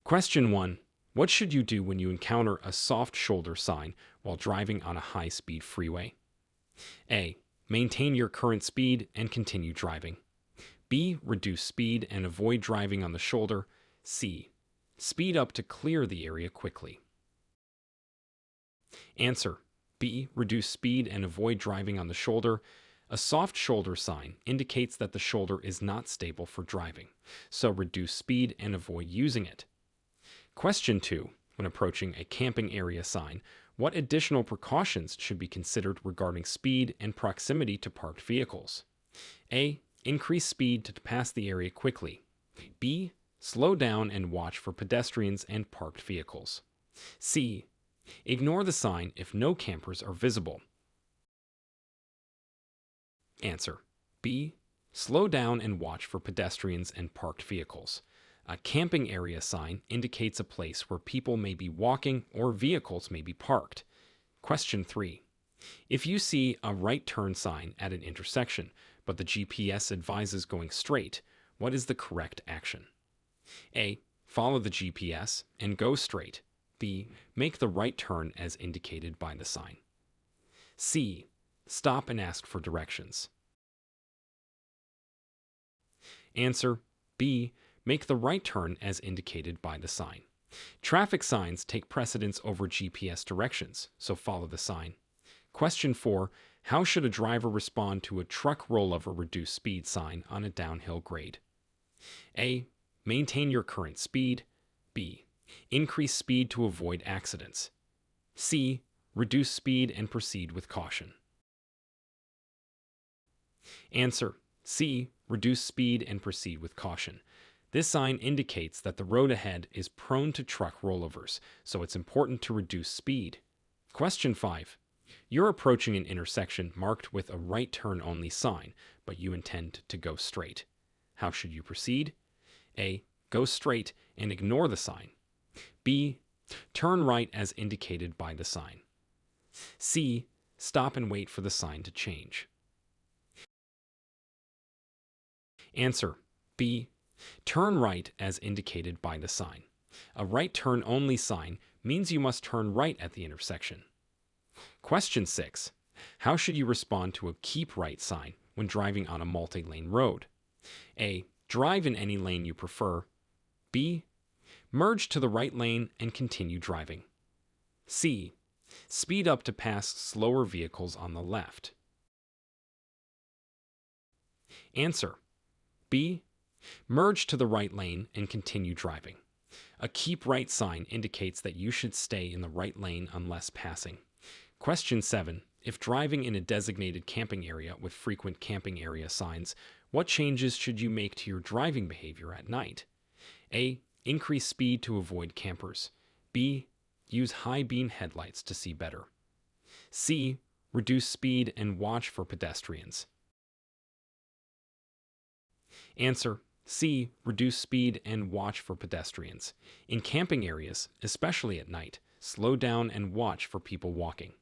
Question 1. What should you do when you encounter a soft shoulder sign while driving on a high-speed freeway? A. Maintain your current speed and continue driving. B. Reduce speed and avoid driving on the shoulder. C. Speed up to clear the area quickly. Answer. B. Reduce speed and avoid driving on the shoulder. A soft shoulder sign indicates that the shoulder is not stable for driving, so reduce speed and avoid using it. Question 2. When approaching a camping area sign, what additional precautions should be considered regarding speed and proximity to parked vehicles? A. Increase speed to pass the area quickly. B. Slow down and watch for pedestrians and parked vehicles. C. Ignore the sign if no campers are visible. Answer. B. Slow down and watch for pedestrians and parked vehicles. A camping area sign indicates a place where people may be walking or vehicles may be parked. Question 3. If you see a right turn sign at an intersection, but the GPS advises going straight, what is the correct action? A. Follow the GPS and go straight. B. Make the right turn as indicated by the sign. C. Stop and ask for directions. Answer. B. Make the right turn as indicated by the sign. Traffic signs take precedence over GPS directions, so follow the sign. Question 4. How should a driver respond to a truck rollover reduced speed sign on a downhill grade? A. Maintain your current speed. B. Increase speed to avoid accidents. C. Reduce speed and proceed with caution. Answer. C. Reduce speed and proceed with caution. This sign indicates that the road ahead is prone to truck rollovers, so it's important to reduce speed. Question 5. You're approaching an intersection marked with a right turn only sign, but you intend to go straight. How should you proceed? A. Go straight and ignore the sign. B. Turn right as indicated by the sign. C. Stop and wait for the sign to change. Answer. B. Turn right as indicated by the sign. A right turn only sign means you must turn right at the intersection. Question 6. How should you respond to a keep right sign when driving on a multi-lane road? A. Drive in any lane you prefer. B. Merge to the right lane and continue driving. C. Speed up to pass slower vehicles on the left. Answer. B. Merge to the right lane and continue driving. A keep right sign indicates that you should stay in the right lane unless passing. Question 7. If driving in a designated camping area with frequent camping area signs, what changes should you make to your driving behavior at night? A. Increase speed to avoid campers. B. Use high beam headlights to see better. C. Reduce speed and watch for pedestrians. Answer. C. Reduce speed and watch for pedestrians. In camping areas, especially at night, slow down and watch for people walking.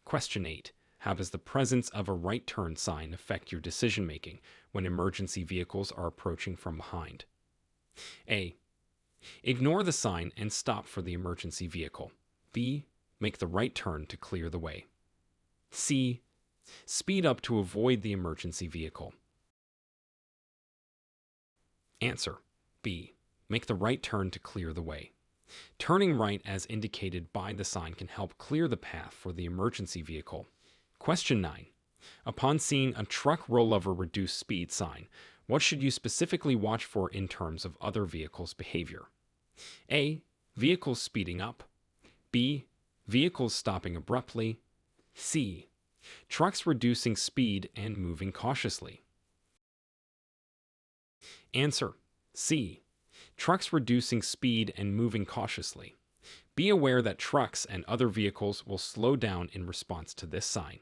Question 8. How does the presence of a right turn sign affect your decision-making when emergency vehicles are approaching from behind? A. Ignore the sign and stop for the emergency vehicle. B. Make the right turn to clear the way. C. Speed up to avoid the emergency vehicle. Answer. B. Make the right turn to clear the way. Turning right as indicated by the sign can help clear the path for the emergency vehicle. Question 9. Upon seeing a truck rollover reduced speed sign, what should you specifically watch for in terms of other vehicles' behavior? A. Vehicles speeding up. B. Vehicles stopping abruptly. C. Trucks reducing speed and moving cautiously. Answer. C. Trucks reducing speed and moving cautiously. Be aware that trucks and other vehicles will slow down in response to this sign.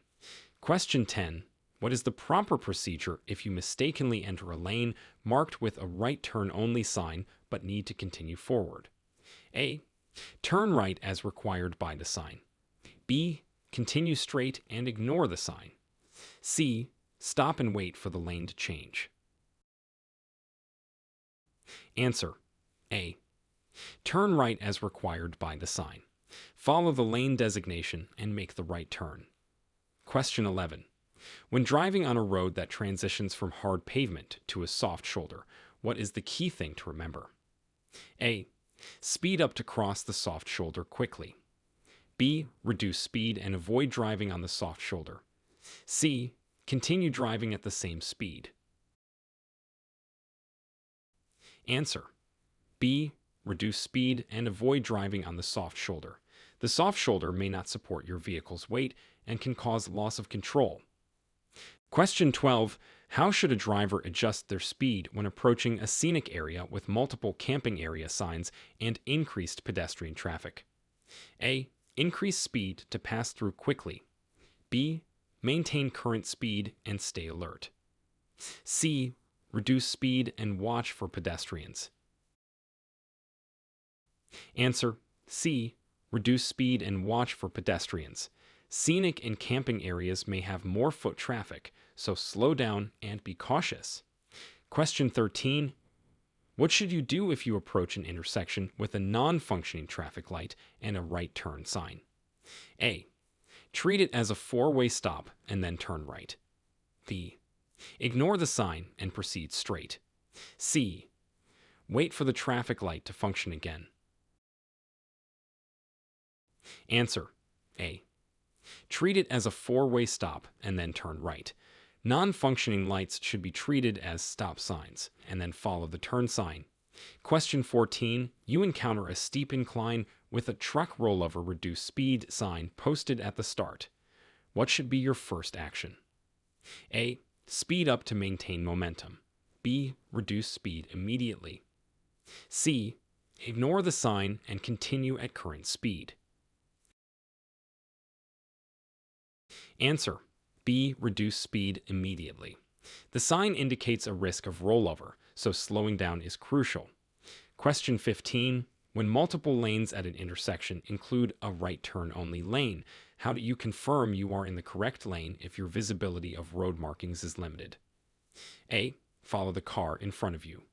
Question 10. What is the proper procedure if you mistakenly enter a lane marked with a right turn only sign but need to continue forward? A. Turn right as required by the sign. B. Continue straight and ignore the sign. C. Stop and wait for the lane to change. Answer. A. Turn right as required by the sign. Follow the lane designation and make the right turn. Question 11. When driving on a road that transitions from hard pavement to a soft shoulder, what is the key thing to remember? A. Speed up to cross the soft shoulder quickly. B. Reduce speed and avoid driving on the soft shoulder. C. Continue driving at the same speed. Answer. B. Reduce speed and avoid driving on the soft shoulder. The soft shoulder may not support your vehicle's weight and can cause loss of control. Question 12. How should a driver adjust their speed when approaching a scenic area with multiple camping area signs and increased pedestrian traffic? A. Increase speed to pass through quickly. B. Maintain current speed and stay alert. C. Reduce speed and watch for pedestrians. Answer. C. Reduce speed and watch for pedestrians. Scenic and camping areas may have more foot traffic, so slow down and be cautious. Question 13. What should you do if you approach an intersection with a non-functioning traffic light and a right turn sign? A. Treat it as a four-way stop and then turn right. B. Ignore the sign and proceed straight. C. Wait for the traffic light to function again. Answer. A. Treat it as a four-way stop and then turn right. Non-functioning lights should be treated as stop signs and then follow the turn sign. Question 14. You encounter a steep incline with a truck rollover reduce speed sign posted at the start. What should be your first action? A. Speed up to maintain momentum. B. Reduce speed immediately. C. Ignore the sign and continue at current speed. Answer. B. Reduce speed immediately. The sign indicates a risk of rollover, so slowing down is crucial. Question 15. When multiple lanes at an intersection include a right turn only lane, how do you confirm you are in the correct lane if your visibility of road markings is limited? A. Follow the car in front of you.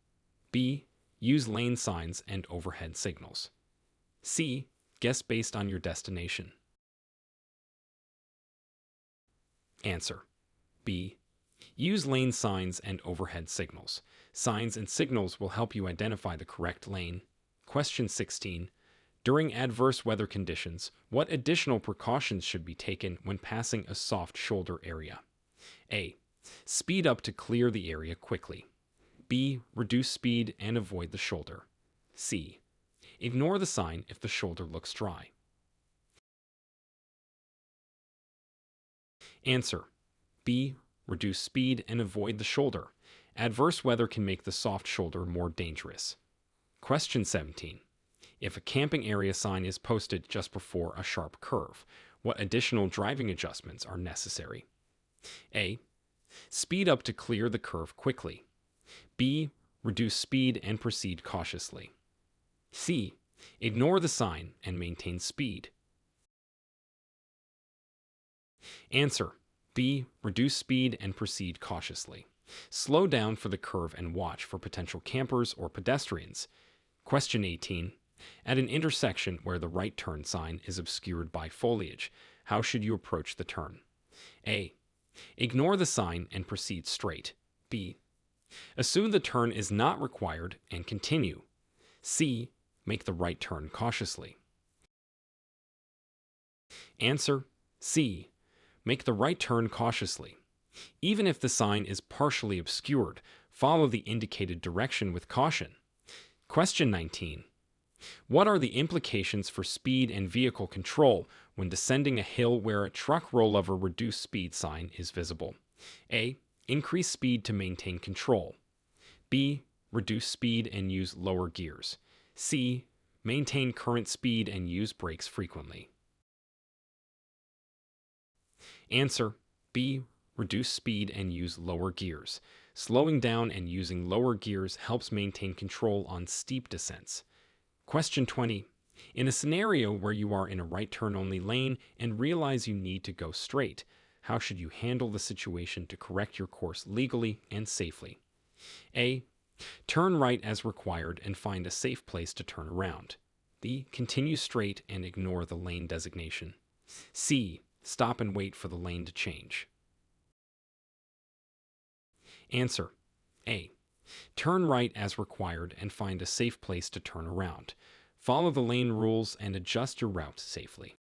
B. Use lane signs and overhead signals. C. Guess based on your destination. Answer. B. Use lane signs and overhead signals. Signs and signals will help you identify the correct lane. Question 16. During adverse weather conditions, what additional precautions should be taken when passing a soft shoulder area? A. Speed up to clear the area quickly. B. Reduce speed and avoid the shoulder. C. Ignore the sign if the shoulder looks dry. Answer. B. Reduce speed and avoid the shoulder. Adverse weather can make the soft shoulder more dangerous. Question 17. If a camping area sign is posted just before a sharp curve, what additional driving adjustments are necessary? A. Speed up to clear the curve quickly. B. Reduce speed and proceed cautiously. C. Ignore the sign and maintain speed. Answer. B. Reduce speed and proceed cautiously. Slow down for the curve and watch for potential campers or pedestrians. Question 18. At an intersection where the right turn sign is obscured by foliage, how should you approach the turn? A. Ignore the sign and proceed straight. B. Assume the turn is not required and continue. C. Make the right turn cautiously. Answer. C. Make the right turn cautiously. Even if the sign is partially obscured, follow the indicated direction with caution. Question 19. What are the implications for speed and vehicle control when descending a hill where a truck rollover reduce speed sign is visible? A. Increase speed to maintain control. B. Reduce speed and use lower gears. C. Maintain current speed and use brakes frequently. Answer. B. Reduce speed and use lower gears. Slowing down and using lower gears helps maintain control on steep descents. Question 20. In a scenario where you are in a right turn only lane and realize you need to go straight, how should you handle the situation to correct your course legally and safely? A. Turn right as required and find a safe place to turn around. B. Continue straight and ignore the lane designation. C. Stop and wait for the lane to change. Answer: A. Turn right as required and find a safe place to turn around. Follow the lane rules and adjust your route safely.